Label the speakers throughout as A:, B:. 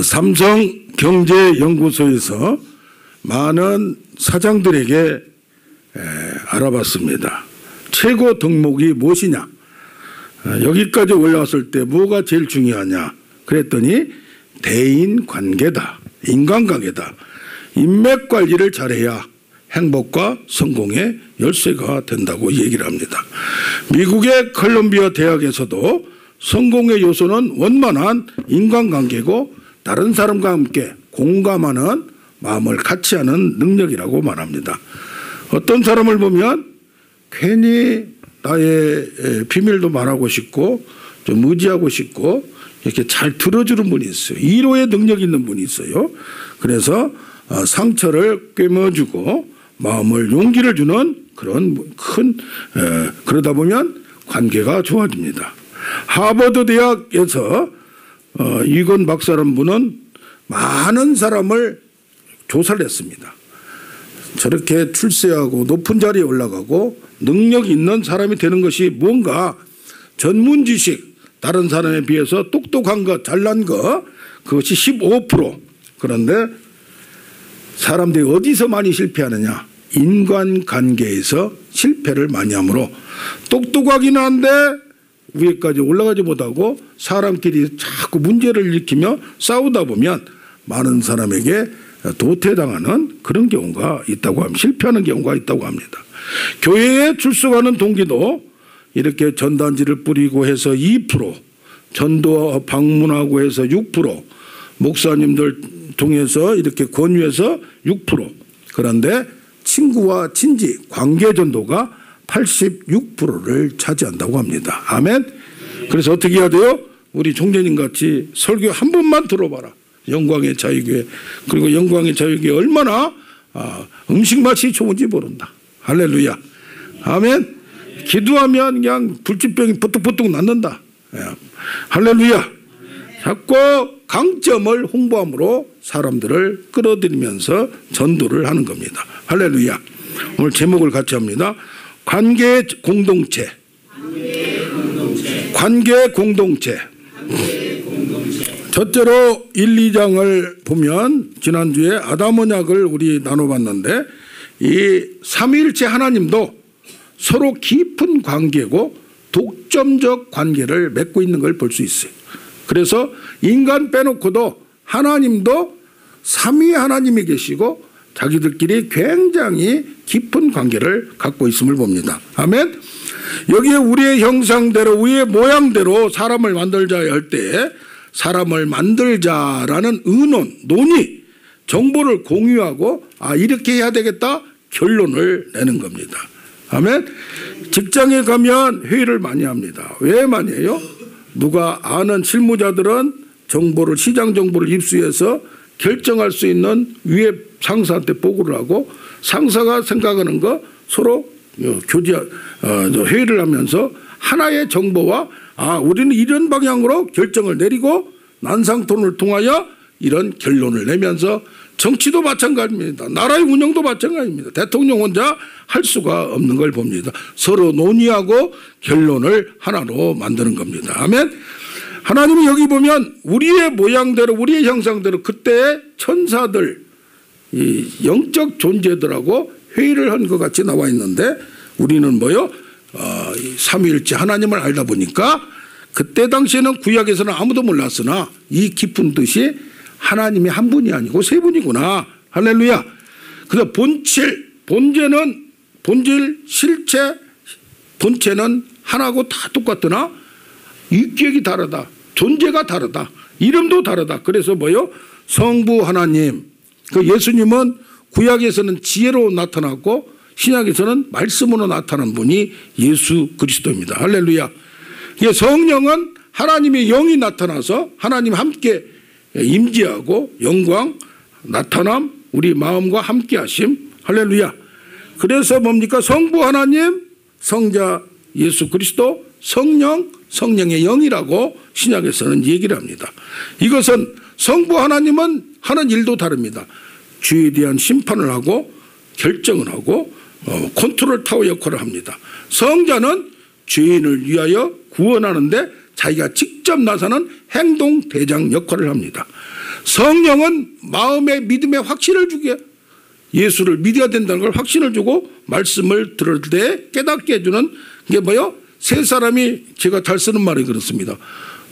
A: 삼성경제연구소에서 많은 사장들에게 알아봤습니다. 최고 덕목이 무엇이냐, 여기까지 올라왔을 때 뭐가 제일 중요하냐 그랬더니 대인관계다, 인간관계다. 인맥관리를 잘해야 행복과 성공의 열쇠가 된다고 얘기를 합니다. 미국의 컬럼비아 대학에서도 성공의 요소는 원만한 인간관계고 다른 사람과 함께 공감하는 마음을 같이 하는 능력이라고 말합니다. 어떤 사람을 보면 괜히 나의 비밀도 말하고 싶고 좀 의지하고 싶고 이렇게 잘 들어주는 분이 있어요. 위로의 능력이 있는 분이 있어요. 그래서 상처를 꿰매주고 마음을 용기를 주는 그런 큰 그러다 보면 관계가 좋아집니다. 하버드 대학에서 이건 박사라는 분은 많은 사람을 조사를 했습니다. 저렇게 출세하고 높은 자리에 올라가고 능력 있는 사람이 되는 것이 뭔가, 전문 지식, 다른 사람에 비해서 똑똑한 것, 잘난 것, 그것이 15%. 그런데 사람들이 어디서 많이 실패하느냐, 인간관계에서 실패를 많이 하므로 똑똑하긴 한데 위에까지 올라가지 못하고 사람끼리 자꾸 문제를 일으키며 싸우다 보면 많은 사람에게 도태당하는 그런 경우가 있다고 합니다. 실패하는 경우가 있다고 합니다. 교회에 출석하는 동기도 이렇게 전단지를 뿌리고 해서 2%, 전도 방문하고 해서 6%, 목사님들 통해서 이렇게 권유해서 6%, 그런데 친구와 친지, 관계 전도가 86%를 차지한다고 합니다. 아멘. 그래서 어떻게 해야 돼요? 우리 총재님 같이 설교 한 번만 들어봐라. 영광의 자유교회. 그리고 영광의 자유교회 얼마나 음식 맛이 좋은지 모른다. 할렐루야. 아멘. 기도하면 그냥 불치병이 부뚝부뚝 낫는다. 할렐루야. 자꾸 강점을 홍보함으로 사람들을 끌어들이면서 전도를 하는 겁니다. 할렐루야. 오늘 제목을 같이 합니다. 관계 공동체. 관계 공동체. 첫째로 1, 2장을 보면 지난주에 아담 언약을 우리 나눠봤는데 이 삼위일체 하나님도 서로 깊은 관계고 독점적 관계를 맺고 있는 걸 볼 수 있어요. 그래서 인간 빼놓고도 하나님도 삼위 하나님이 계시고 자기들끼리 굉장히 깊은 관계를 갖고 있음을 봅니다. 아멘. 여기에 우리의 형상대로 우리의 모양대로 사람을 만들자 할 때 사람을 만들자라는 의논, 논의, 정보를 공유하고 이렇게 해야 되겠다 결론을 내는 겁니다. 아멘. 직장에 가면 회의를 많이 합니다. 왜 많이 해요? 누가 아는 실무자들은 정보를, 시장 정보를 입수해서 결정할 수 있는 위에 상사한테 보고를 하고 상사가 생각하는 거 서로 회의를 하면서 하나의 정보와 우리는 이런 방향으로 결정을 내리고 난상토론을 통하여 이런 결론을 내면서 정치도 마찬가지입니다. 나라의 운영도 마찬가지입니다. 대통령 혼자 할 수가 없는 걸 봅니다. 서로 논의하고 결론을 하나로 만드는 겁니다. 아멘. 하나님이 여기 보면 우리의 모양대로 우리의 형상대로 그때 천사들 이 영적 존재들하고 회의를 한 것 같이 나와 있는데 우리는 뭐요? 삼위일체 하나님을 알다 보니까 그때 당시에는 구약에서는 아무도 몰랐으나 이 깊은 뜻이 하나님이 한 분이 아니고 세 분이구나. 할렐루야. 그래서 본질, 실체, 본체는 하나고 다 똑같으나 인격이 다르다. 존재가 다르다. 이름도 다르다. 그래서 뭐요? 성부 하나님. 그 예수님은 구약에서는 지혜로 나타났고 신약에서는 말씀으로 나타난 분이 예수 그리스도입니다. 할렐루야. 성령은 하나님의 영이 나타나서 하나님 함께 임재하고 영광, 나타남, 우리 마음과 함께 하심. 할렐루야. 그래서 뭡니까? 성부 하나님, 성자 예수 그리스도, 성령, 성령의 영이라고 신약에서는 얘기를 합니다. 이것은 성부 하나님은 하는 일도 다릅니다. 죄에 대한 심판을 하고 결정을 하고 컨트롤 타워 역할을 합니다. 성자는 죄인을 위하여 구원하는데 자기가 직접 나서는 행동 대장 역할을 합니다. 성령은 마음의 믿음의 확신을 주게, 예수를 믿어야 된다는 걸 확신을 주고 말씀을 들을 때 깨닫게 해주는 게 뭐요? 세 사람이, 제가 잘 쓰는 말이 그렇습니다.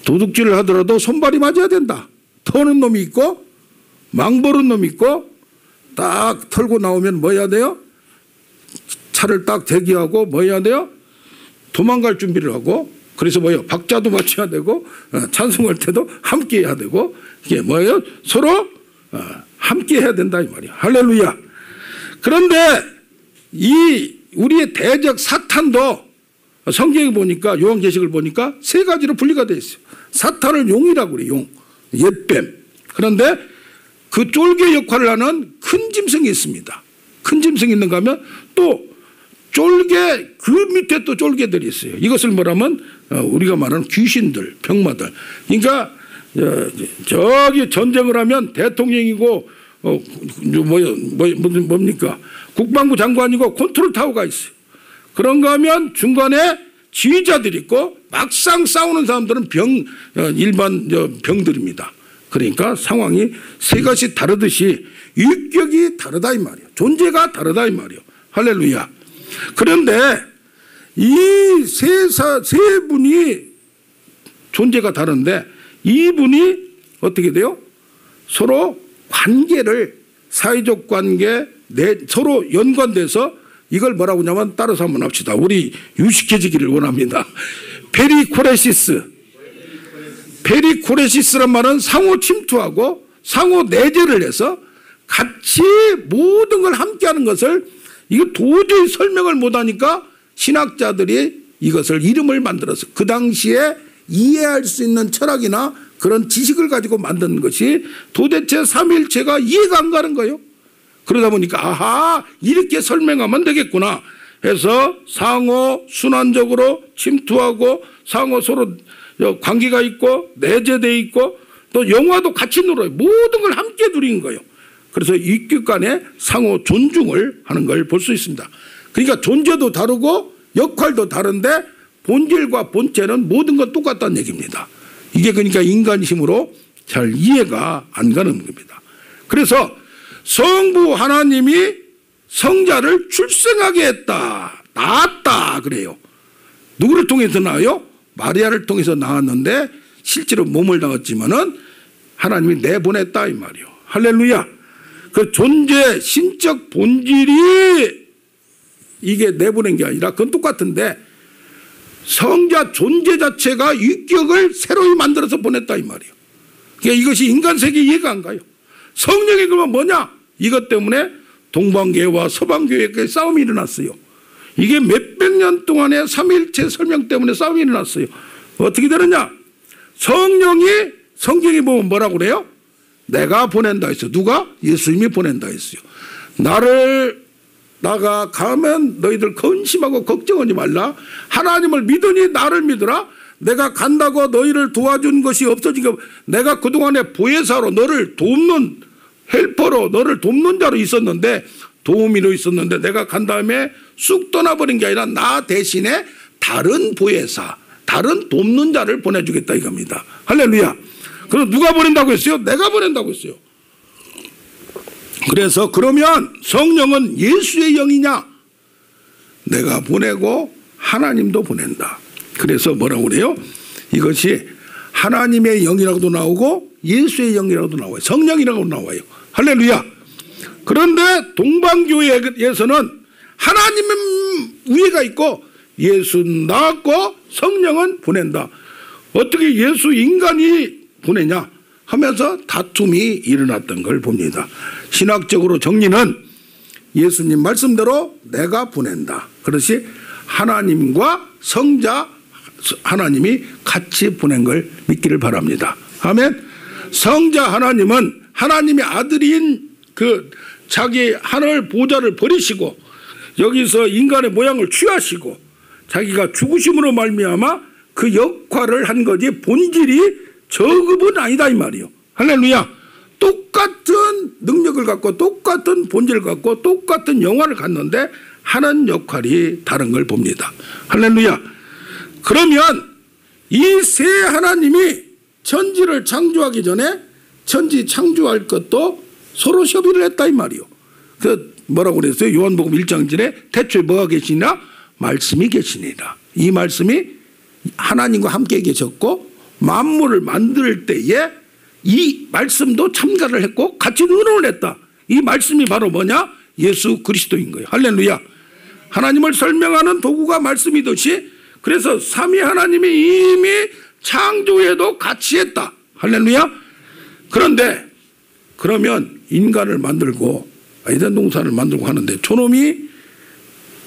A: 도둑질을 하더라도 손발이 맞아야 된다. 터는 놈이 있고 망보는 놈이 있고, 딱 털고 나오면 뭐 해야 돼요? 차를 딱 대기하고 뭐 해야 돼요? 도망갈 준비를 하고, 그래서 뭐예요? 박자도 맞춰야 되고, 찬송할 때도 함께 해야 되고, 이게 뭐예요? 서로 함께 해야 된다 이 말이야. 할렐루야. 그런데 이 우리의 대적 사탄도 성경에 보니까, 요한계시록을 보니까 세 가지로 분리가 되어 있어요. 사탄을 용이라고 그래요. 용, 옛뱀. 그런데 그 쫄개 역할을 하는 큰 짐승이 있습니다. 큰 짐승이 있는가 하면 또 쫄개, 그 밑에 또 쫄개들이 있어요. 이것을 뭐라면 우리가 말하는 귀신들, 병마들. 그러니까 저기 전쟁을 하면 대통령이고 뭡니까? 국방부 장관이고 컨트롤 타워가 있어요. 그런가 하면 중간에 지휘자들이 있고, 막상 싸우는 사람들은 일반 병들입니다. 그러니까 상황이 세 가지 다르듯이 유격이 다르다 이 말이에요. 존재가 다르다 이 말이에요. 할렐루야. 그런데 이 세 분이 존재가 다른데, 이분이 어떻게 돼요? 서로 관계를, 사회적 관계, 서로 연관돼서 이걸 뭐라고 하냐면, 따라서 한번 합시다. 우리 유식해지기를 원합니다. 페리코레시스란 말은 상호 침투하고 상호 내재를 해서 같이 모든 걸 함께하는 것을, 이거 도저히 설명을 못하니까 신학자들이 이것을 이름을 만들어서 그 당시에 이해할 수 있는 철학이나 그런 지식을 가지고 만든 것이 도대체 삼위일체가 이해가 안 가는 거예요. 그러다 보니까 아하, 이렇게 설명하면 되겠구나 해서 상호 순환적으로 침투하고 상호 서로 관계가 있고 내재되어 있고, 또 영화도 같이 놀아요. 모든 걸 함께 누린 거예요. 그래서 이격 간에 상호 존중을 하는 걸 볼 수 있습니다. 그러니까 존재도 다르고 역할도 다른데 본질과 본체는 모든 건 똑같다는 얘기입니다. 이게 그러니까 인간 힘으로 잘 이해가 안 가는 겁니다. 그래서 성부 하나님이 성자를 출생하게 했다, 낳았다 그래요. 누구를 통해서 낳아요? 마리아를 통해서 낳았는데 실제로 몸을 낳았지만은 하나님이 내보냈다 이 말이요. 할렐루야. 그 존재 신적 본질이 이게 내보낸 게 아니라 그건 똑같은데, 성자 존재 자체가 유격을 새로이 만들어서 보냈다 이 말이에요. 그러니까 이것이 인간 세계 이해가 안 가요. 성령이 그러면 뭐냐? 이것 때문에 동방교회와 서방교회의 싸움이 일어났어요. 이게 몇백 년 동안의 삼위일체 설명 때문에 싸움이 일어났어요. 어떻게 되느냐? 성령이, 성경에 보면 뭐라고 그래요? 내가 보낸다 했어요. 누가? 예수님이 보낸다 했어요. 나가 가면 너희들 근심하고 걱정하지 말라. 하나님을 믿으니 나를 믿으라. 내가 간다고 너희를 도와준 것이 없어지고, 내가 그동안에 보혜사로 너를 돕는 헬퍼로, 너를 돕는 자로 있었는데, 도우미로 있었는데, 내가 간 다음에 쑥 떠나버린 게 아니라 나 대신에 다른 보혜사, 다른 돕는 자를 보내주겠다 이겁니다. 할렐루야. 그럼 누가 보낸다고 했어요? 내가 보낸다고 했어요. 그래서 그러면 성령은 예수의 영이냐? 내가 보내고 하나님도 보낸다. 그래서 뭐라고 그래요? 이것이 하나님의 영이라고도 나오고 예수의 영이라고도 나와요. 성령이라고 나와요. 할렐루야. 그런데 동방교회에서는 하나님은 위에가 있고 예수 낳았고 성령은 보낸다. 어떻게 예수 인간이 보내냐 하면서 다툼이 일어났던 걸 봅니다. 신학적으로 정리는 예수님 말씀대로 내가 보낸다. 그것이 하나님과 성자 하나님이 같이 보낸 걸 믿기를 바랍니다. 아멘. 성자 하나님은 하나님의 아들인 그 자기 하늘 보좌를 버리시고 여기서 인간의 모양을 취하시고 자기가 죽으심으로 말미암아 그 역할을 한 거지 본질이 저급은 아니다 이 말이요. 할렐루야. 똑같은 능력을 갖고 똑같은 본질을 갖고 똑같은 영화를 갖는데 하는 역할이 다른 걸 봅니다. 할렐루야. 그러면 이 세 하나님이 천지를 창조하기 전에 천지 창조할 것도 서로 협의를 했다 이 말이요. 그 뭐라고 그랬어요? 요한복음 1장절에 태초에 뭐가 계시냐? 말씀이 계시니라. 이 말씀이 하나님과 함께 계셨고 만물을 만들 때에 이 말씀도 참가를 했고 같이 의논을 했다. 이 말씀이 바로 뭐냐? 예수 그리스도인 거예요. 할렐루야. 하나님을 설명하는 도구가 말씀이듯이 그래서 삼위 하나님이 이미 창조에도 같이 했다. 할렐루야. 그런데 그러면 인간을 만들고 에덴 동산을 만들고 하는데 저놈이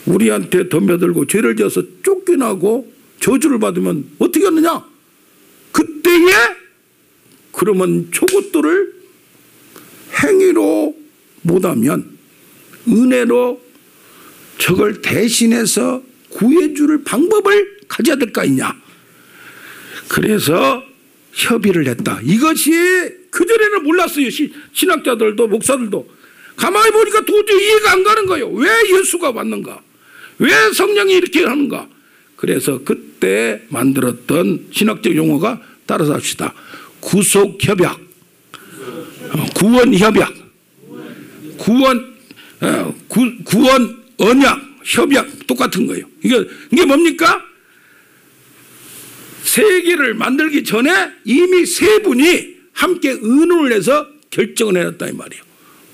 A: 우리한테 덤벼들고 죄를 지어서 쫓겨나고 저주를 받으면 어떻게 하느냐? 그때에 그러면 저것들을 행위로 못하면 은혜로 저걸 대신해서 구해줄 방법을 가져야 될 거 아니냐. 그래서 협의를 했다. 이것이 그전에는 몰랐어요. 신학자들도 목사들도. 가만히 보니까 도저히 이해가 안 가는 거예요. 왜 예수가 왔는가? 왜 성령이 이렇게 하는가? 그래서 그때 만들었던 신학적 용어가 따라서 합시다. 구속협약, 구원협약, 구원 언약, 협약 똑같은 거예요. 이게 뭡니까? 세계를 만들기 전에 이미 세 분이 함께 의논을 해서 결정을 해놨다 이 말이에요.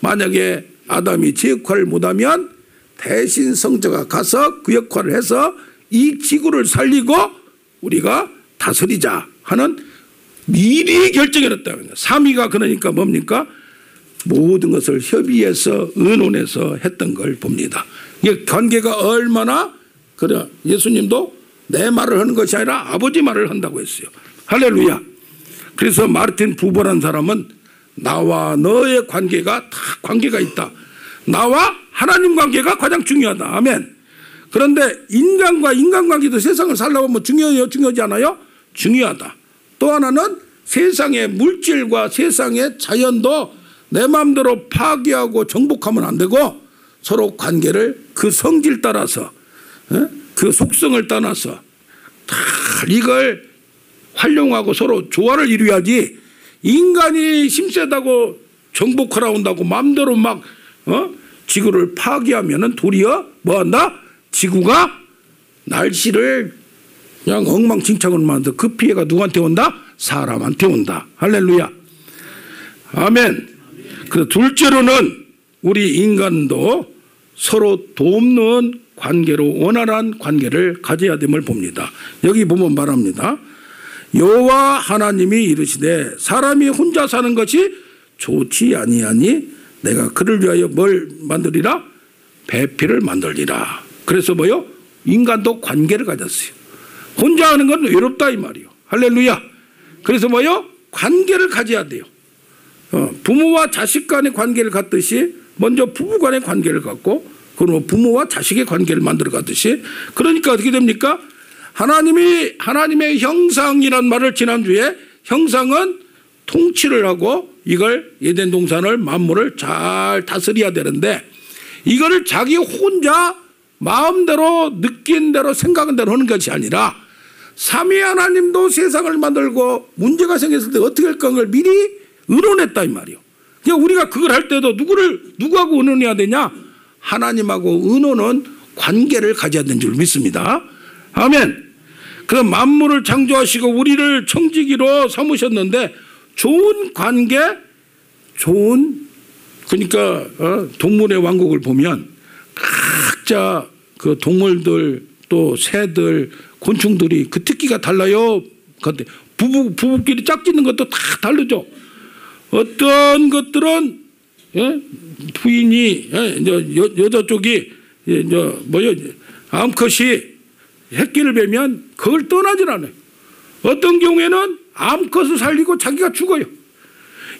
A: 만약에 아담이 제 역할을 못하면 대신 성자가 가서 그 역할을 해서 이 지구를 살리고 우리가 다스리자 하는 미리 결정해놨다. 삼위가 그러니까 뭡니까? 모든 것을 협의해서 의논해서 했던 걸 봅니다. 이게 관계가 얼마나 그래 예수님도 내 말을 하는 것이 아니라 아버지 말을 한다고 했어요. 할렐루야. 그래서 마르틴 부버라는 사람은 나와 너의 관계가 다 관계가 있다. 나와 하나님 관계가 가장 중요하다. 아멘. 그런데 인간과 인간관계도 세상을 살려고 하면 중요해요? 중요하지 않아요? 중요하다. 또 하나는 세상의 물질과 세상의 자연도 내 마음대로 파괴하고 정복하면 안 되고 서로 관계를 그 성질 따라서 그 속성을 따라서 다 이걸 활용하고 서로 조화를 이루어야지 인간이 힘세다고 정복하러 온다고 마음대로 막 지구를 파괴하면은 도리어 뭐한다? 지구가 날씨를 그냥 엉망진창으로 만들어 그 피해가 누구한테 온다? 사람한테 온다. 할렐루야. 아멘. 그 둘째로는 우리 인간도 서로 돕는 관계로 원활한 관계를 가져야 됨을 봅니다. 여기 보면 말합니다. 여호와 하나님이 이르시되 사람이 혼자 사는 것이 좋지 아니하니 내가 그를 위하여 뭘 만들리라? 배필을 만들리라. 그래서 뭐요? 인간도 관계를 가졌어요. 혼자 하는 건 외롭다 이 말이요. 할렐루야. 그래서 뭐요? 관계를 가져야 돼요. 부모와 자식 간의 관계를 갖듯이 먼저 부부 간의 관계를 갖고 그리고 부모와 자식의 관계를 만들어 가듯이 그러니까 어떻게 됩니까? 하나님의 형상이란 말을 지난주에 형상은 통치를 하고 이걸 에덴 동산을 만물을 잘 다스려야 되는데 이거를 자기 혼자 마음대로 느낀 대로 생각한 대로 하는 것이 아니라 삼위 하나님도 세상을 만들고 문제가 생겼을 때 어떻게 할 건가를 미리 의논했다 이 말이에요. 그러니까 우리가 그걸 할 때도 누구하고 의논해야 되냐? 하나님하고 의논은 관계를 가져야 되는 줄 믿습니다. 아멘. 그 만물을 창조하시고 우리를 청지기로 삼으셨는데 좋은 관계, 그러니까 동물의 왕국을 보면 각자 그 동물들 또 새들 곤충들이 그 특기가 달라요. 부부끼리 짝짓는 것도 다 다르죠. 어떤 것들은 부인이 여자 쪽이 암컷이 새끼를 베면 그걸 떠나질 않아요. 어떤 경우에는 암컷을 살리고 자기가 죽어요.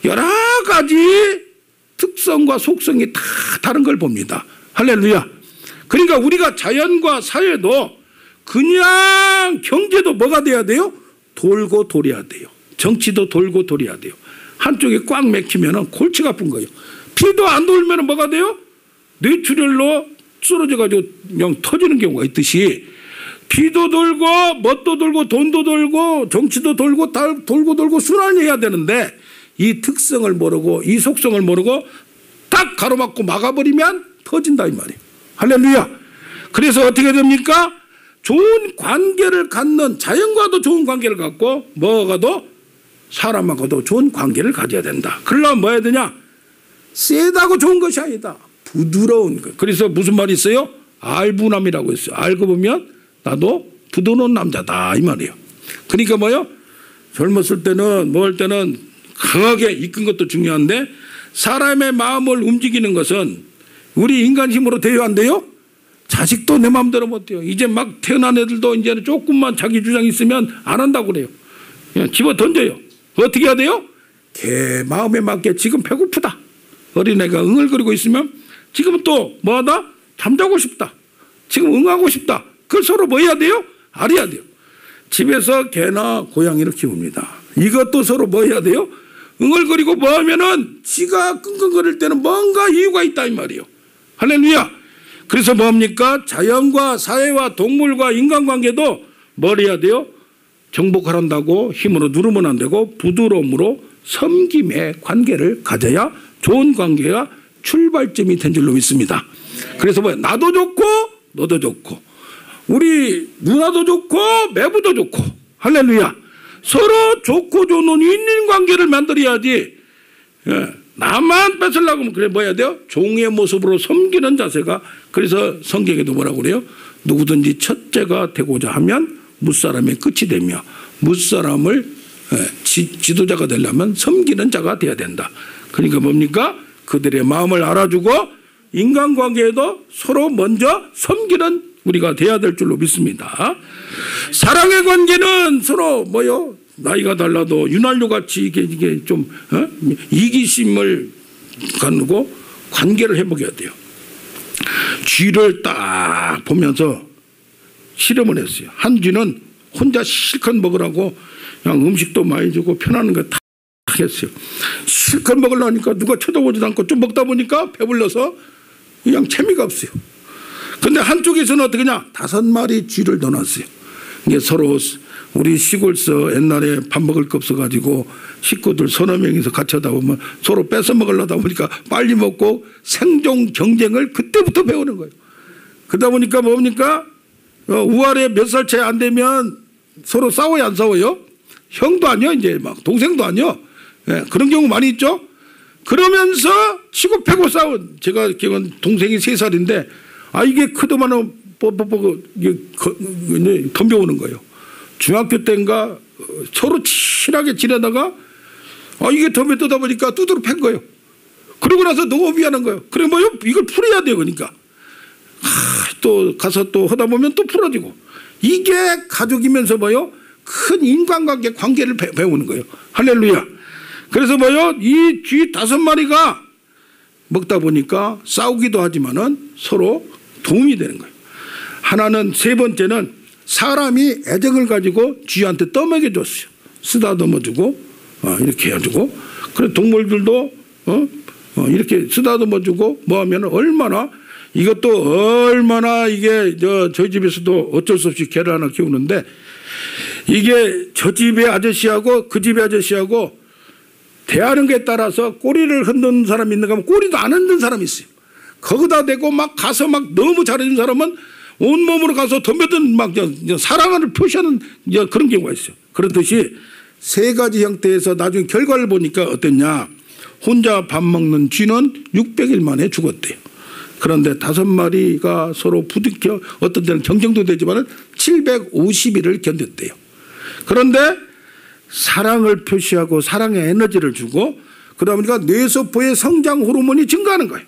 A: 여러 가지 특성과 속성이 다 다른 걸 봅니다. 할렐루야. 그러니까 우리가 자연과 사회도 그냥 경제도 뭐가 돼야 돼요? 돌고 돌아야 돼요. 정치도 돌고 돌아야 돼요. 한쪽에 꽉 막히면 골치가 아픈 거예요. 피도 안 돌면 뭐가 돼요? 뇌출혈로 쓰러져가지고 그냥 터지는 경우가 있듯이 피도 돌고 멋도 돌고 돈도 돌고 정치도 돌고 돌고 순환해야 되는데 이 특성을 모르고 이 속성을 모르고 딱 가로막고 막아버리면 터진다 이 말이에요. 할렐루야. 그래서 어떻게 됩니까? 좋은 관계를 갖는, 자연과도 좋은 관계를 갖고 뭐가도 사람하고도 좋은 관계를 가져야 된다. 그러려면 뭐 해야 되냐? 세다고 좋은 것이 아니다. 부드러운 것. 그래서 무슨 말이 있어요? 알부남이라고 했어요. 알고 보면 나도 부드러운 남자다 이 말이에요. 그러니까 뭐요? 젊었을 때는 뭐 할 때는 강하게 이끈 것도 중요한데 사람의 마음을 움직이는 것은 우리 인간 힘으로 돼야 안 돼요? 자식도 내 마음대로 못 돼요. 이제 막 태어난 애들도 이제는 조금만 자기 주장이 있으면 안 한다고 그래요. 그냥 집어 던져요. 어떻게 해야 돼요? 걔 마음에 맞게 지금 배고프다. 어린애가 응얼거리고 있으면 지금은 또 뭐하다? 잠자고 싶다. 지금 응하고 싶다. 그걸 서로 뭐 해야 돼요? 알아야 돼요. 집에서 개나 고양이를 키웁니다. 이것도 서로 뭐 해야 돼요? 응얼거리고 뭐 하면은 지가 끙끙거릴 때는 뭔가 이유가 있다 이 말이에요. 할렐루야. 그래서 뭡니까? 자연과 사회와 동물과 인간관계도 뭘 해야 돼요? 정복하란다고 힘으로 누르면 안 되고 부드러움으로 섬김의 관계를 가져야 좋은 관계가 출발점이 된 줄로 믿습니다. 그래서 뭐야? 나도 좋고 너도 좋고 우리 누나도 좋고 매부도 좋고 할렐루야. 서로 좋고 좋은 인간관계를 만들어야지. 나만 뺏으려고 하면 그래 뭐 해야 돼요? 종의 모습으로 섬기는 자세가. 그래서 성경에도 뭐라고 그래요? 누구든지 첫째가 되고자 하면 무사람의 끝이 되며 무사람을 지도자가 되려면 섬기는 자가 돼야 된다. 그러니까 뭡니까? 그들의 마음을 알아주고 인간관계에도 서로 먼저 섬기는 우리가 돼야 될 줄로 믿습니다. 사랑의 관계는 서로 뭐요? 나이가 달라도 윤활유 같이 이게 좀 이기심을 갖고 관계를 회복해야 돼요. 쥐를 딱 보면서 실험을 했어요. 한 쥐는 혼자 실컷 먹으라고 그냥 음식도 많이 주고 편하는 거 다 했어요. 실컷 먹으려니까 누가 쳐다보지도 않고 좀 먹다 보니까 배불러서 그냥 재미가 없어요. 근데 한쪽에서는 어떻게 하냐? 5마리 쥐를 넣어놨어요. 이게 서로 우리 시골서 옛날에 밥 먹을 거 없어가지고 식구들 서너 명이서 같이 하다 보면 서로 뺏어 먹으려다 보니까 빨리 먹고 생존 경쟁을 그때부터 배우는 거예요. 그러다 보니까 뭡니까? 우아래 몇 살 차이 안 되면 서로 싸워요, 안 싸워요? 형도 아니요, 이제 막 동생도 아니요. 예, 그런 경우 많이 있죠. 그러면서 치고 패고 싸운. 제가 기억은 동생이 3살인데 이게 크더만은 덤벼오는 거예요. 중학교 때인가 서로 친하게 지내다가 이게 덤벼뜨다 보니까 두드러 팬 거예요. 그러고 나서 너무 미안한 거예요. 그래 뭐요? 이걸 풀어야 돼요. 그러니까 또 가서 또 하다 보면 또 풀어지고 이게 가족이면서 뭐요? 큰 인간관계 관계를 배우는 거예요. 할렐루야. 그래서 뭐요? 이 쥐 5마리가 먹다 보니까 싸우기도 하지만은 서로 도움이 되는 거예요. 하나는 세 번째는 사람이 애정을 가지고 쥐한테 떠먹여 줬어요. 쓰다듬어 주고 이렇게 해주고 그래 동물들도 이렇게 쓰다듬어 주고 뭐 하면 얼마나 이것도 얼마나 이게 저희 집에서도 어쩔 수 없이 개를 하나 키우는데 이게 저 집의 아저씨하고 그 집의 아저씨하고 대하는 것에 따라서 꼬리를 흔드는 사람이 있는가 하면 꼬리도 안 흔드는 사람이 있어요. 거기다 대고 막 가서 막 너무 잘해준 사람은 온몸으로 가서 덤벼든 막 사랑을 표시하는 그런 경우가 있어요. 그렇듯이 3가지 형태에서 나중에 결과를 보니까 어땠냐. 혼자 밥 먹는 쥐는 600일 만에 죽었대요. 그런데 5마리가 서로 부딪혀 어떤 때는 경쟁도 되지만 750일을 견뎠대요. 그런데 사랑을 표시하고 사랑의 에너지를 주고 그러다 보니까 뇌세포의 성장 호르몬이 증가하는 거예요.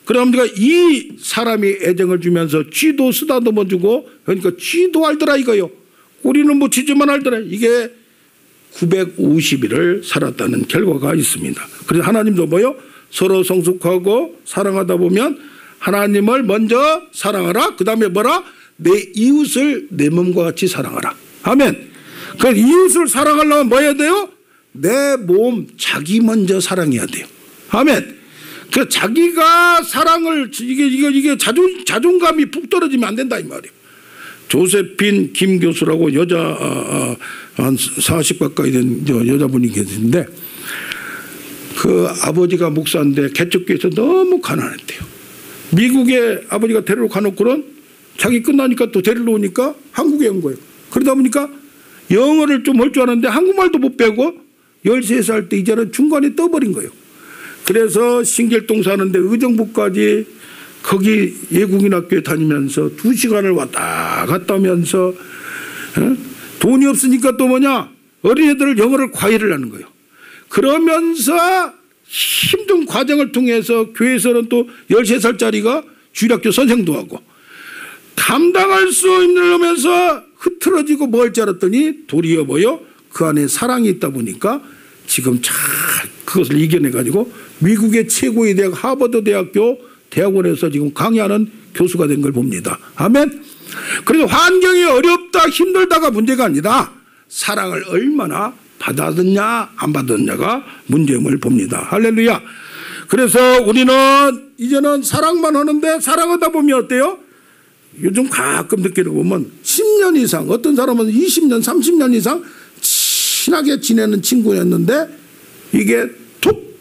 A: 그러다 보니까 이 사람이 애정을 주면서 쥐도 쓰다듬어 주고 그러니까 쥐도 알더라 이거요. 꼬리는 못 치지만 알더라. 이게 950일을 살았다는 결과가 있습니다. 그래서 하나님도 뭐요? 서로 성숙하고 사랑하다 보면 하나님을 먼저 사랑하라. 그 다음에 뭐라? 내 이웃을 내 몸과 같이 사랑하라. 아멘. 그 이웃을 사랑하려면 뭐 해야 돼요? 내 몸 자기 먼저 사랑해야 돼요. 아멘. 그 자기가 사랑을 이게 자존감이 푹 떨어지면 안 된다 이 말이에요. 조세핀 김 교수라고 여자 한 40 가까이 된 여자분이 계신데 그 아버지가 목사인데 개척교회에서 너무 가난했대요. 미국에 아버지가 데리러 가놓고는 자기 끝나니까 또 데리러 오니까 한국에 온 거예요. 그러다 보니까 영어를 좀 할 줄 아는데 한국말도 못 배우고 13살 때 이제는 중간에 떠버린 거예요. 그래서 신길동 사는데 의정부까지 거기 외국인 학교에 다니면서 2시간을 왔다 갔다 하면서 돈이 없으니까 또 뭐냐 어린애들 영어를 과외를 하는 거예요. 그러면서 힘든 과정을 통해서 교회에서는 또 13살짜리가 주일학교 선생도 하고 감당할 수 없으면서 흐트러지고 뭐 할 줄 알았더니 도리어 뭐요? 그 안에 사랑이 있다 보니까 지금 잘 그것을 이겨내가지고 미국의 최고의 대학 하버드 대학교 대학원에서 지금 강의하는 교수가 된 걸 봅니다. 아멘. 그래서 환경이 어렵다 힘들다가 문제가 아니라 사랑을 얼마나 받았느냐 안 받았느냐가 문제임을 봅니다. 할렐루야. 그래서 우리는 이제는 사랑만 하는데 사랑하다 보면 어때요? 요즘 가끔 느끼는 거 보면 10년 이상 어떤 사람은 20년 30년 이상 친하게 지내는 친구였는데 이게 툭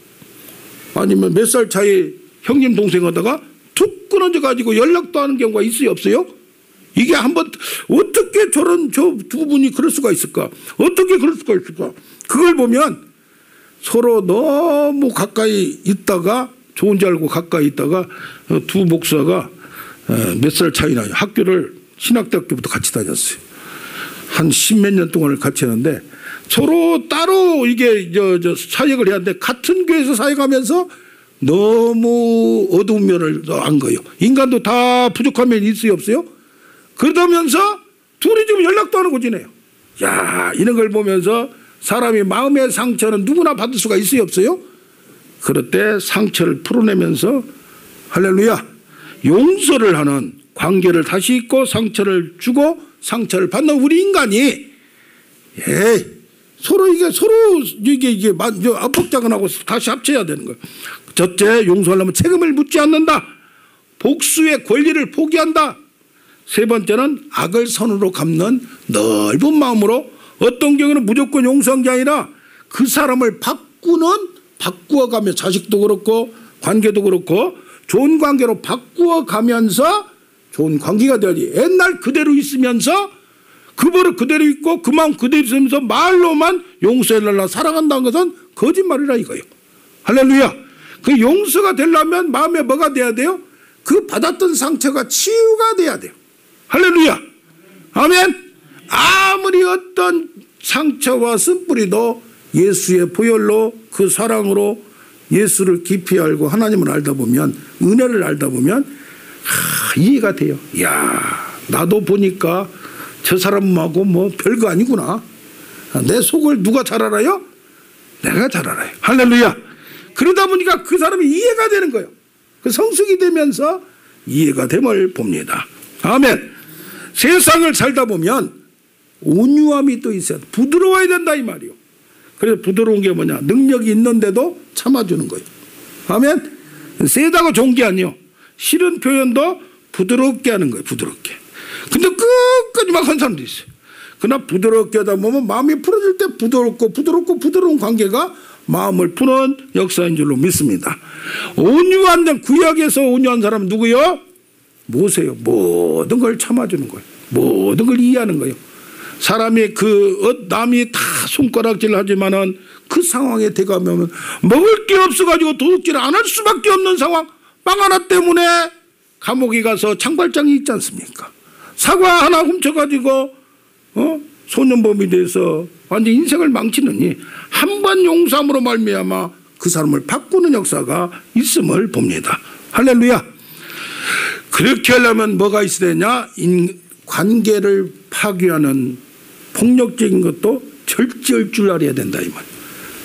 A: 아니면 몇 살 차이 형님 동생 하다가 툭 끊어져 가지고 연락도 하는 경우가 있어요 없어요? 이게 한번 어떻게 저런 저 두 분이 그럴 수가 있을까? 어떻게 그럴 수가 있을까? 그걸 보면 서로 너무 가까이 있다가 좋은 줄 알고 가까이 있다가 두 목사가 몇 살 차이 나요. 학교를 신학대학교부터 같이 다녔어요. 한 10몇 년 동안을 같이 했는데 서로 따로 이게 저 사역을 해야 하는데 같은 교회에서 사역하면서 너무 어두운 면을 안 거예요. 인간도 다 부족한 면이 있어요 없어요? 그러면서 둘이 지금 연락도 안 하고 지내요. 야 이런 걸 보면서 사람이 마음의 상처는 누구나 받을 수가 있어요 없어요? 그럴 때 상처를 풀어내면서 할렐루야 용서를 하는 관계를 다시 잇고 상처를 주고 상처를 받는 우리 인간이 서로 이게 압박자근하고 다시 합쳐야 되는 거예요. 첫째 용서하려면 책임을 묻지 않는다. 복수의 권리를 포기한다. 세 번째는 악을 선으로 갚는 넓은 마음으로 어떤 경우는 무조건 용서한 게 아니라 그 사람을 바꾸어가며 자식도 그렇고 관계도 그렇고 좋은 관계로 바꾸어가면서 좋은 관계가 되어야지. 옛날 그대로 있으면서 그 버릇 그대로 있고 그 마음 그대로 있으면서 말로만 용서해달라 사랑한다는 것은 거짓말이라 이거예요. 할렐루야. 그 용서가 되려면 마음에 뭐가 돼야 돼요? 그 받았던 상처가 치유가 돼야 돼요. 할렐루야. 아멘. 아무리 어떤 상처와 쓴뿌리도 예수의 보혈로 그 사랑으로 예수를 깊이 알고 하나님을 알다 보면 은혜를 알다 보면 이해가 돼요. 야 나도 보니까 저 사람하고 뭐 별거 아니구나. 내 속을 누가 잘 알아요? 내가 잘 알아요. 할렐루야. 그러다 보니까 그 사람이 이해가 되는 거예요. 그 성숙이 되면서 이해가 됨을 봅니다. 아멘. 세상을 살다 보면 온유함이 또 있어야 돼. 부드러워야 된다 이 말이요. 그래서 부드러운 게 뭐냐 능력이 있는데도 참아주는 거예요. 아멘. 세다고 좋은 게 아니요. 싫은 표현도 부드럽게 하는 거예요. 부드럽게. 근데 끝까지 막 한 사람도 있어요. 그러나 부드럽게 하다 보면 마음이 풀어질 때 부드러운 관계가 마음을 푸는 역사인 줄로 믿습니다. 온유한 구약에서 온유한 사람은 누구요? 모세요. 모든 걸 참아주는 거예요. 모든 걸 이해하는 거예요. 사람이 남이 다 손가락질 하지만은 그 상황에 대가면 먹을 게 없어가지고 도둑질 안 할 수밖에 없는 상황. 빵 하나 때문에 감옥에 가서 창발장이 있지 않습니까? 사과 하나 훔쳐가지고 소년범이 돼서 완전 인생을 망치느니 한 번 용서함으로 말미암아 그 사람을 바꾸는 역사가 있음을 봅니다. 할렐루야. 그렇게 하려면 뭐가 있어야 되냐? 관계를 파괴하는 폭력적인 것도 절제할 줄 알아야 된다 이 말.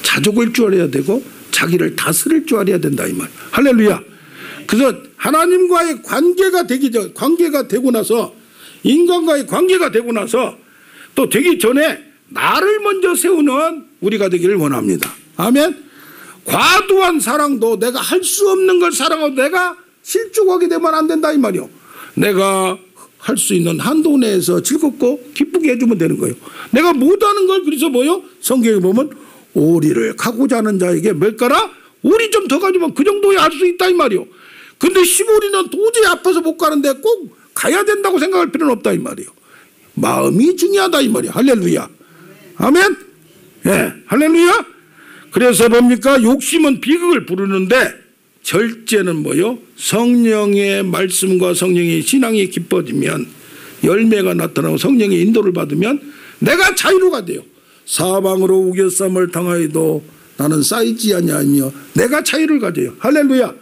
A: 자족할 줄 알아야 되고 자기를 다스릴 줄 알아야 된다 이 말. 할렐루야. 그래서 하나님과의 관계가 되고 나서 인간과의 관계가 되고 나서 또 되기 전에 나를 먼저 세우는 우리가 되기를 원합니다. 아멘. 과도한 사랑도 내가 할 수 없는 걸 사랑하고 내가 실족하게 되면 안 된다 이 말이요. 내가 할 수 있는 한도 내에서 즐겁고 기쁘게 해주면 되는 거예요. 내가 못하는 걸 그래서 뭐요? 성경에 보면 오리를 가고자 하는 자에게 몇 가라? 오리 좀 더 가지면 그 정도에 할 수 있다 이 말이요. 근데 15리는 도저히 아파서 못 가는데 꼭 가야 된다고 생각할 필요는 없다 이 말이요. 마음이 중요하다 이 말이야. 할렐루야. 아멘. 예, 할렐루야. 그래서 뭡니까? 욕심은 비극을 부르는데 절제는 뭐요? 성령의 말씀과 성령의 신앙이 깊어지면 열매가 나타나고 성령의 인도를 받으면 내가 자유로가 돼요. 사방으로 우겨쌈을 당하여도 나는 쌓이지 아니하며 내가 자유를 가져요. 할렐루야.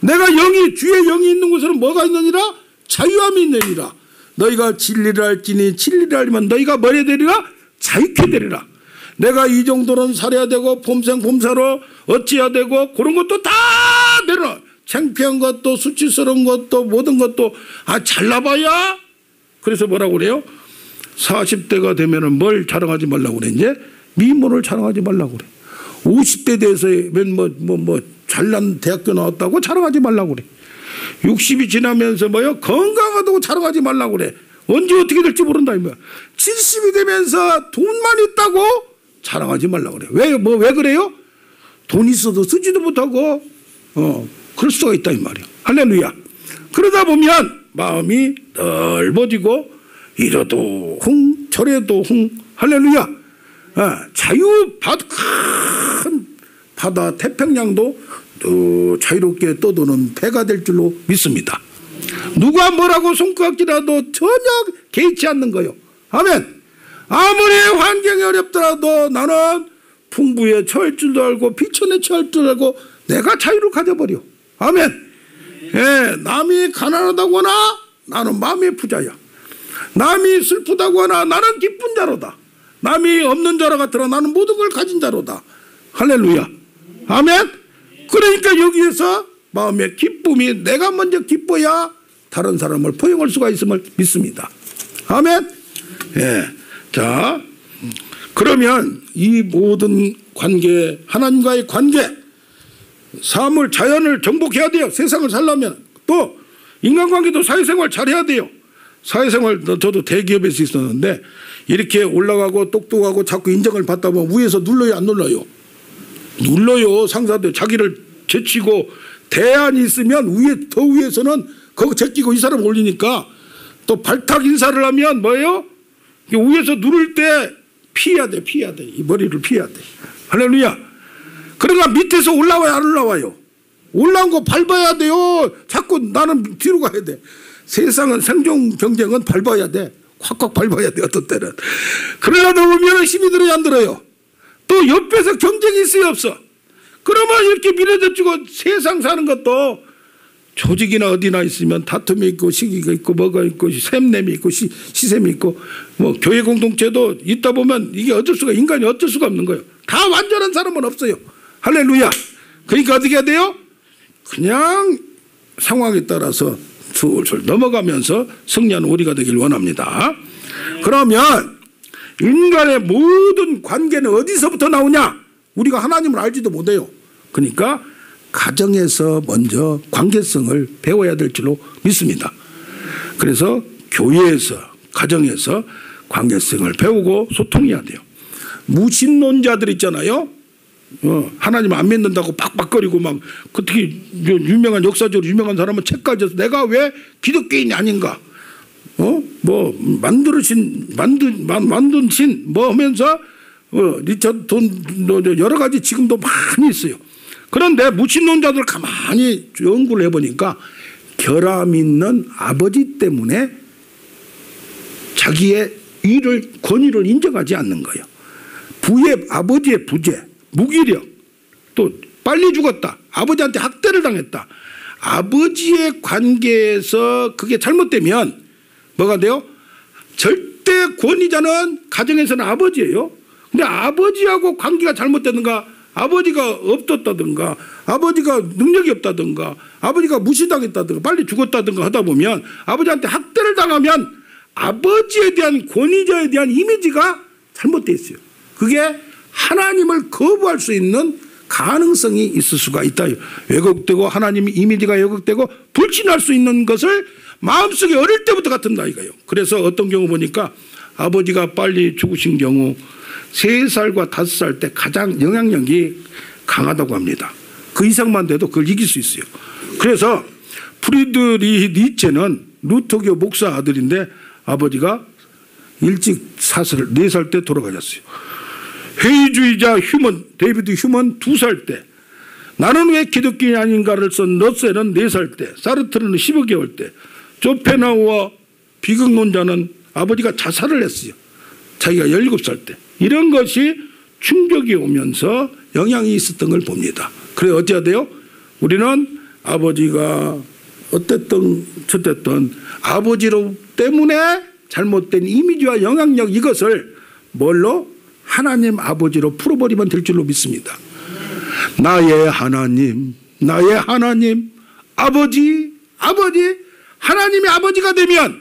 A: 내가 영이 주의 영이 있는 곳에는 뭐가 있느니라? 자유함이 있느니라. 너희가 진리를 알지니 진리를 알면 너희가 뭐래 되리라? 자유케 되리라. 내가 이 정도는 살아야 되고 폼생 폼사로 어찌해야 되고 그런 것도 다 내려. 창피한 것도 수치스러운 것도 모든 것도 잘나봐야. 그래서 뭐라고 그래요? 40대가 되면은 뭘 자랑하지 말라고 그래. 이제 미모를 자랑하지 말라고 그래. 50대 돼서 잘난 대학교 나왔다고 자랑하지 말라고 그래. 60이 지나면서 뭐요? 건강하다고 자랑하지 말라고 그래. 언제 어떻게 될지 모른다 이 말이야. 70이 되면서 돈만 있다고 자랑하지 말라고 그래. 왜 그래요? 돈 있어도 쓰지도 못하고 그럴 수가 있다 이 말이야. 할렐루야. 그러다 보면 마음이 넓어지고 이러도 흥 저래도 흥. 할렐루야. 큰 바다 태평양도 자유롭게 떠도는 배가 될 줄로 믿습니다. 누가 뭐라고 손가락질하도 전혀 개의치 않는 거요. 아멘. 아무리 환경이 어렵더라도 나는 풍부에 처할 줄도 알고 비천에 처할 줄 알고 내가 자유를 가져버려. 아멘. 예, 남이 가난하다고 하나 나는 마음의 부자야. 남이 슬프다고 하나 나는 기쁜 자로다. 남이 없는 자라 같으나 나는 모든 걸 가진 자로다. 할렐루야. 아멘. 그러니까 여기에서 마음의 기쁨이 내가 먼저 기뻐야 다른 사람을 포용할 수가 있음을 믿습니다. 아멘. 예. 자, 그러면 이 모든 관계, 하나님과의 관계, 삶을 자연을 정복해야 돼요. 세상을 살려면. 또 인간관계도 사회생활 잘해야 돼요. 사회생활 저도 대기업에서 있었는데 이렇게 올라가고 똑똑하고 자꾸 인정을 받다 보면 위에서 눌러요 안 눌러요? 눌러요. 상사들 자기를 제치고 대안이 있으면 더 위에서는 그거 제끼고 이 사람 올리니까 또 발탁 인사를 하면 뭐예요? 위에서 누를 때 피해야 돼. 이 머리를 피해야 돼. 할렐루야. 그러니까 밑에서 올라와요 안 올라와요? 올라온 거 밟아야 돼요. 자꾸 나는 뒤로 가야 돼. 세상은 생존 경쟁은 밟아야 돼. 콱콱 밟아야 돼 어떤 때는. 그러려다 보면 힘이 들어야 안 들어요. 또 옆에서 경쟁이 있어요 없어? 그러면 이렇게 밀어젖히고 세상 사는 것도 조직이나 어디나 있으면 다툼이 있고 시기가 있고 뭐가 있고 샘냄이 있고 시샘이 있고 뭐 교회 공동체도 있다 보면 이게 인간이 어쩔 수가 없는 거예요. 다 완전한 사람은 없어요. 할렐루야. 그러니까 어떻게 해야 돼요? 그냥 상황에 따라서 술술 넘어가면서 승리하는 우리가 되길 원합니다. 그러면 인간의 모든 관계는 어디서부터 나오냐? 우리가 하나님을 알지도 못해요. 그러니까 가정에서 먼저 관계성을 배워야 될 줄로 믿습니다. 그래서 교회에서 가정에서 관계성을 배우고 소통해야 돼요. 무신론자들 있잖아요. 하나님 안 믿는다고 빡빡거리고 막 특히 유명한 역사적으로 유명한 사람은 책까지 해서 내가 왜 기독교인이 아닌가? 뭐 만든 신 뭐 하면서 리처드 돈 여러 가지 지금도 많이 있어요. 그런데 무신론자들 가만히 연구를 해보니까 결함 있는 아버지 때문에 자기의 권위를 인정하지 않는 거예요. 아버지의 부재, 무기력, 또 빨리 죽었다. 아버지한테 학대를 당했다. 아버지의 관계에서 그게 잘못되면 뭐가 돼요? 절대 권위자는 가정에서는 아버지예요. 근데 아버지하고 관계가 잘못되든가 아버지가 없었다든가 아버지가 능력이 없다든가 아버지가 무시당했다든가 빨리 죽었다든가 하다 보면 아버지한테 학대를 당하면 아버지에 대한 권위자에 대한 이미지가 잘못되어 있어요. 그게 하나님을 거부할 수 있는 가능성이 있을 수가 있다. 왜곡되고 하나님 이미지가 왜곡되고 불신할 수 있는 것을 마음속에 어릴 때부터 갖는다 이거예요. 그래서 어떤 경우 보니까 아버지가 빨리 죽으신 경우 3살과 5살 때 가장 영향력이 강하다고 합니다. 그 이상만 돼도 그걸 이길 수 있어요. 그래서 프리드리히 니체는 루터교 목사 아들인데 아버지가 일찍 사슬을 4살 때 돌아가셨어요. 회의주의자 데이비드 휴먼 2살 때, 나는 왜 기독교인이 아닌가를 쓴 러셀은 4살 때, 사르트르는 15개월 때, 쇼펜하우어 비극론자는 아버지가 자살을 했어요. 자기가 17살 때. 이런 것이 충격이 오면서 영향이 있었던 걸 봅니다. 그래 어찌해야 돼요? 우리는 아버지가 어땠든 저쨌든 아버지로 때문에 잘못된 이미지와 영향력 이것을 뭘로? 하나님 아버지로 풀어버리면 될 줄로 믿습니다. 나의 하나님 아버지 하나님의 아버지가 되면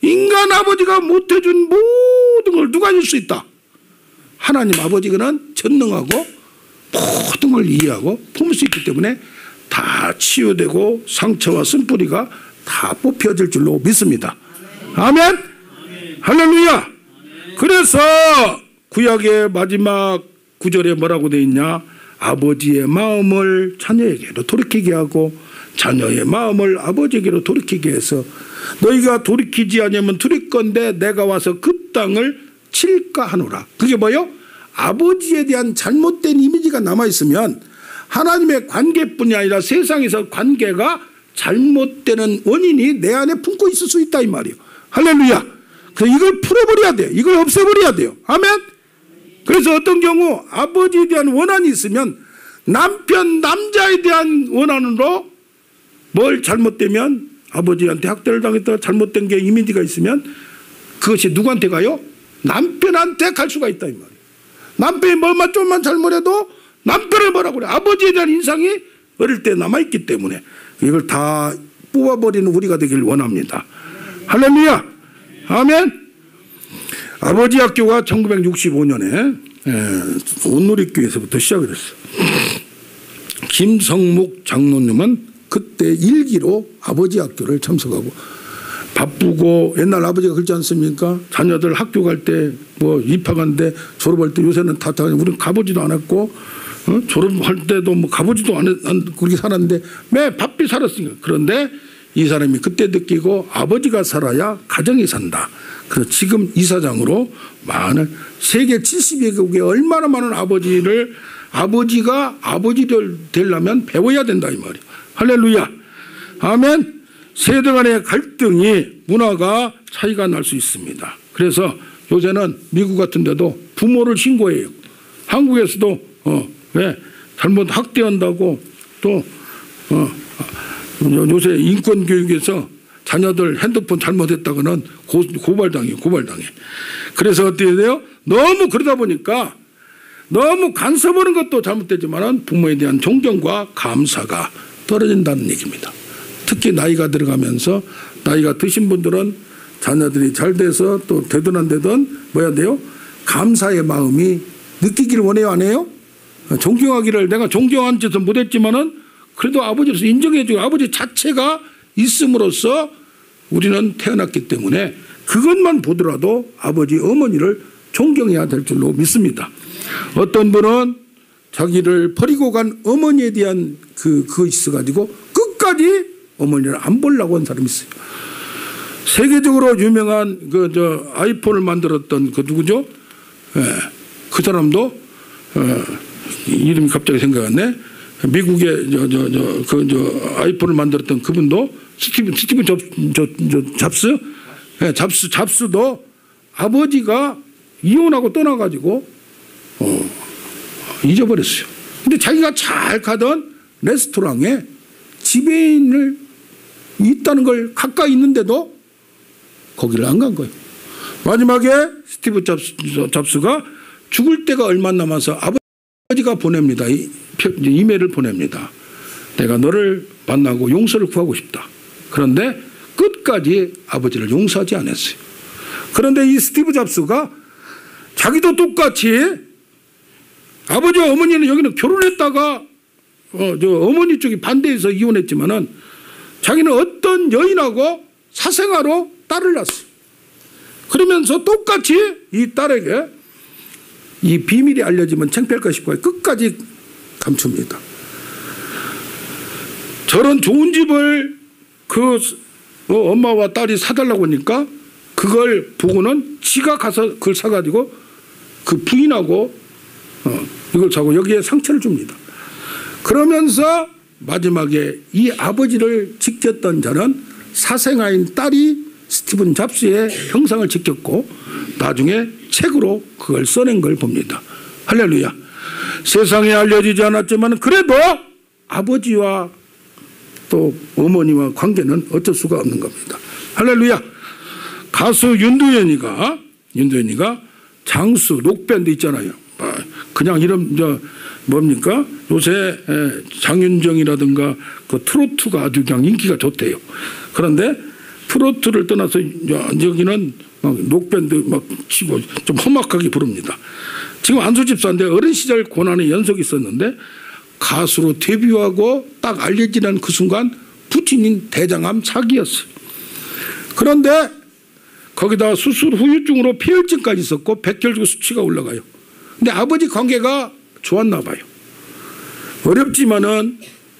A: 인간 아버지가 못해준 모든 걸 누가 줄 수 있다? 하나님 아버지는 전능하고 모든 걸 이해하고 품을 수 있기 때문에 다 치유되고 상처와 쓴뿌리가 다 뽑혀질 줄로 믿습니다. 아멘. 할렐루야. 그래서 구약의 마지막 구절에 뭐라고 되어 있냐? 아버지의 마음을 자녀에게로 돌이키게 하고 자녀의 마음을 아버지에게로 돌이키게 해서 너희가 돌이키지 않으면 두렵건대 내가 와서 그 땅을 칠까 하노라. 그게 뭐요? 아버지에 대한 잘못된 이미지가 남아있으면 하나님의 관계뿐이 아니라 세상에서 관계가 잘못되는 원인이 내 안에 품고 있을 수 있다 이 말이에요. 할렐루야. 그래서 이걸 풀어버려야 돼요. 이걸 없애버려야 돼요. 아멘. 그래서 어떤 경우 아버지에 대한 원한이 있으면 남자에 대한 원한으로 뭘 잘못되면 아버지한테 학대를 당했다 잘못된 게 이미지가 있으면 그것이 누구한테 가요? 남편한테 갈 수가 있다 이 말이에요. 남편이 뭐만 좀만 잘못해도 남편을 뭐라고 그래? 아버지에 대한 인상이 어릴 때 남아있기 때문에 이걸 다 뽑아버리는 우리가 되길 원합니다. 할렐루야. 아멘. 아버지 학교가 1965년에 온누리교에서부터 시작이 됐어요. 김성묵 장로님은 그때 일기로 아버지 학교를 참석하고 바쁘고 옛날 아버지가 그렇지 않습니까? 자녀들 학교 갈 때 뭐 입학하는데 졸업할 때 요새는 다 우리는 가보지도 않았고 졸업할 때도 뭐 가보지도 않았 그렇게 살았는데 매 바삐 살았으니까. 그런데 이 사람이 그때 느끼고 아버지가 살아야 가정이 산다. 그래서 지금 이사장으로 많은 세계 70개국에 얼마나 많은 아버지가 아버지를 되려면 배워야 된다 이 말이에요. 할렐루야. 아멘. 세대 간의 갈등이 문화가 차이가 날 수 있습니다. 그래서 요새는 미국 같은 데도 부모를 신고해요. 한국에서도 왜 잘못 학대한다고 또 요새 인권교육에서 자녀들 핸드폰 잘못했다고는 고발당해. 그래서 어떻게 돼요? 너무 그러다 보니까 너무 간섭하는 것도 잘못되지만 부모에 대한 존경과 감사가 떨어진다는 얘기입니다. 특히 나이가 들어가면서 나이가 드신 분들은 자녀들이 잘 돼서 또 되든 안 되든 뭐야 돼요? 감사의 마음이 느끼기를 원해요 안 해요? 존경하기를 내가 존경한 짓은 못했지만은 그래도 아버지로서 인정해주고 아버지 자체가 있음으로써 우리는 태어났기 때문에 그것만 보더라도 아버지 어머니를 존경해야 될 줄로 믿습니다. 어떤 분은 자기를 버리고 간 어머니에 대한 그거 있어가지고 끝까지 어머니를 안 보려고 한 사람이 있어요. 세계적으로 유명한 아이폰을 만들었던 그 누구죠? 그 사람도 이름이 갑자기 생각 안 나네. 미국의 아이폰을 만들었던 그분도 스티브 잡스도 아버지가 이혼하고 떠나가지고 잊어버렸어요. 근데 자기가 잘 가던 레스토랑에 지배인을 있다는 걸 가까이 있는데도 거기를 안 간 거예요. 마지막에 스티브 잡스가 죽을 때가 얼마 남아서 아버지가 보냅니다. 이메일을 보냅니다. 내가 너를 만나고 용서를 구하고 싶다. 그런데 끝까지 아버지를 용서하지 않았어요. 그런데 이 스티브 잡스가 자기도 똑같이 아버지와 어머니는 여기는 결혼했다가 어머니 쪽이 반대해서 이혼했지만은 자기는 어떤 여인하고 사생아로 딸을 낳았어요. 그러면서 똑같이 이 딸에게 이 비밀이 알려지면 창피할까 싶어 끝까지 감춥니다. 저런 좋은 집을 엄마와 딸이 사달라고 하니까 그걸 보고는 지가 가서 그걸 사가지고 그 부인하고 이걸 사고 여기에 상처를 줍니다. 그러면서 마지막에 이 아버지를 지켰던 자는 사생아인 딸이 스티븐 잡스의 형상을 지켰고 나중에 책으로 그걸 써낸 걸 봅니다. 할렐루야. 세상에 알려지지 않았지만 그래도 아버지와 또 어머니와 관계는 어쩔 수가 없는 겁니다. 할렐루야. 가수 윤두현이가 장수 녹밴드 있잖아요. 그냥 이름 뭡니까? 요새 장윤정이라든가 그 트로트가 아주 그냥 인기가 좋대요. 그런데 트로트를 떠나서 여기는 막 녹밴드 막 치고 좀 험악하게 부릅니다. 지금 안수집사인데 어린 시절 고난의 연속이 있었는데 가수로 데뷔하고 딱 알려지는 그 순간 부친인 대장암 사기였어요. 그런데 거기다 수술 후유증으로 폐혈증까지 있었고 백혈구 수치가 올라가요. 근데 아버지 관계가 좋았나 봐요. 어렵지만은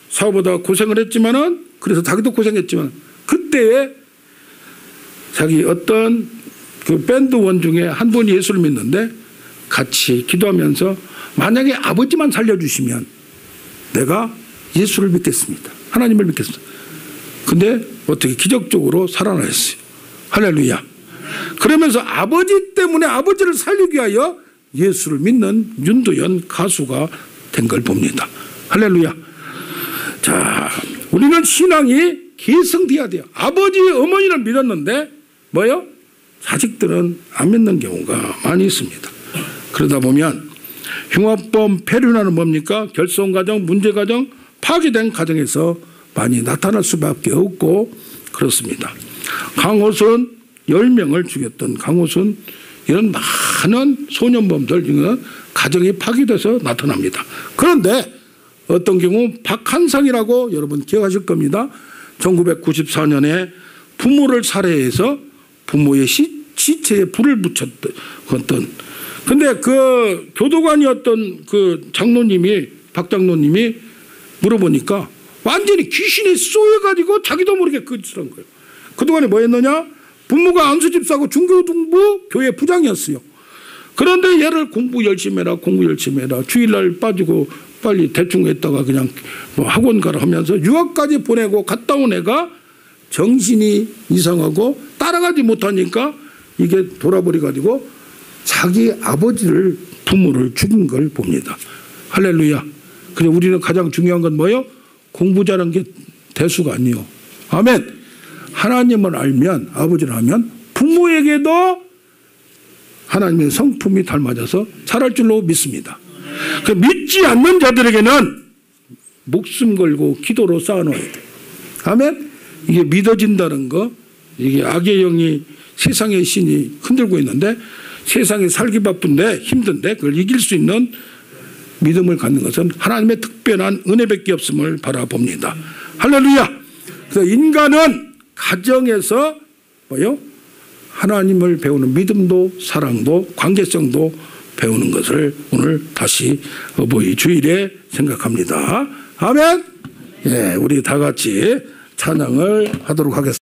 A: 사고보다 고생을 했지만은 그래서 자기도 고생했지만 그때에 자기 어떤 그 밴드원 중에 한 분이 예수를 믿는데 같이 기도하면서 만약에 아버지만 살려주시면 내가 예수를 믿겠습니다. 하나님을 믿겠습니다. 근데 어떻게 기적적으로 살아났어요. 할렐루야. 그러면서 아버지 때문에 아버지를 살리기 위하여 예수를 믿는 윤두현 가수가 된 걸 봅니다. 할렐루야. 자, 우리는 신앙이 계승돼야 돼요. 아버지, 어머니를 믿었는데 뭐요? 자식들은 안 믿는 경우가 많이 있습니다. 그러다 보면 흉악범, 폐륜화는 뭡니까? 결손가정, 문제가정, 파괴된 가정에서 많이 나타날 수밖에 없고 그렇습니다. 강호순 10명을 죽였던 강호순 이런 많은 소년범들 이런 가정이 파괴돼서 나타납니다. 그런데 어떤 경우 박한상이라고 여러분 기억하실 겁니다. 1994년에 부모를 살해해서 부모의 시체에 불을 붙였던 근데 그 교도관이었던 그 장로님이 박 장로님이 물어보니까 완전히 귀신에 쏘여가지고 자기도 모르게 그 짓을 한 거예요. 그동안에 뭐 했느냐? 부모가 안수집사고 중교동부 교회 부장이었어요. 그런데 얘를 공부 열심히 해라 주일날 빠지고 빨리 대충 했다가 그냥 뭐 학원 가라 하면서 유학까지 보내고 갔다 온 애가 정신이 이상하고 따라가지 못하니까 이게 돌아버려가지고 자기 아버지를 부모를 죽인 걸 봅니다. 할렐루야. 그래서 우리는 가장 중요한 건 뭐예요? 공부 잘한 게 대수가 아니에요. 아멘. 하나님을 알면 아버지를 알면 부모에게도 하나님의 성품이 닮아져서 잘할 줄로 믿습니다. 그 믿지 않는 자들에게는 목숨 걸고 기도로 쌓아놓아야 돼요. 아멘. 이게 믿어진다는 거 이게 악의 영이 세상의 신이 흔들고 있는데 세상에 살기 바쁜데 힘든데 그걸 이길 수 있는 믿음을 갖는 것은 하나님의 특별한 은혜밖에 없음을 바라봅니다. 할렐루야. 그래서 인간은 가정에서 뭐요? 하나님을 배우는 믿음도 사랑도 관계성도 배우는 것을 오늘 다시 어버이 주일에 생각합니다. 아멘. 예, 우리 다 같이 찬양을 하도록 하겠습니다.